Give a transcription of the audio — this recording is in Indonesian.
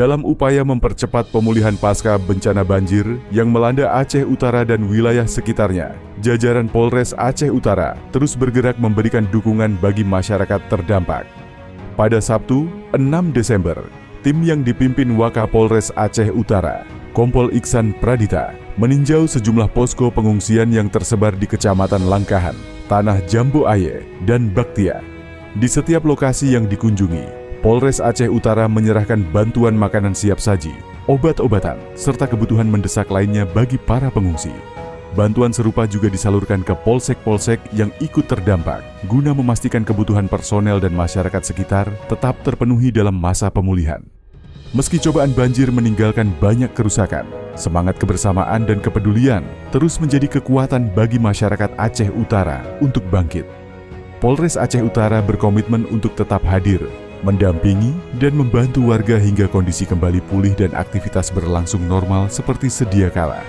Dalam upaya mempercepat pemulihan pasca bencana banjir yang melanda Aceh Utara dan wilayah sekitarnya, jajaran Polres Aceh Utara terus bergerak memberikan dukungan bagi masyarakat terdampak. Pada Sabtu, 6 Desember, tim yang dipimpin Wakapolres Aceh Utara, Kompol Iksan Pradita, meninjau sejumlah posko pengungsian yang tersebar di Kecamatan Langkahan, Tanah Jambu Aye, dan Baktia. Di setiap lokasi yang dikunjungi, Polres Aceh Utara menyerahkan bantuan makanan siap saji, obat-obatan, serta kebutuhan mendesak lainnya bagi para pengungsi. Bantuan serupa juga disalurkan ke polsek-polsek yang ikut terdampak, guna memastikan kebutuhan personel dan masyarakat sekitar tetap terpenuhi dalam masa pemulihan. Meski cobaan banjir meninggalkan banyak kerusakan, semangat kebersamaan dan kepedulian terus menjadi kekuatan bagi masyarakat Aceh Utara untuk bangkit. Polres Aceh Utara berkomitmen untuk tetap hadir, mendampingi dan membantu warga hingga kondisi kembali pulih dan aktivitas berlangsung normal seperti sedia kala.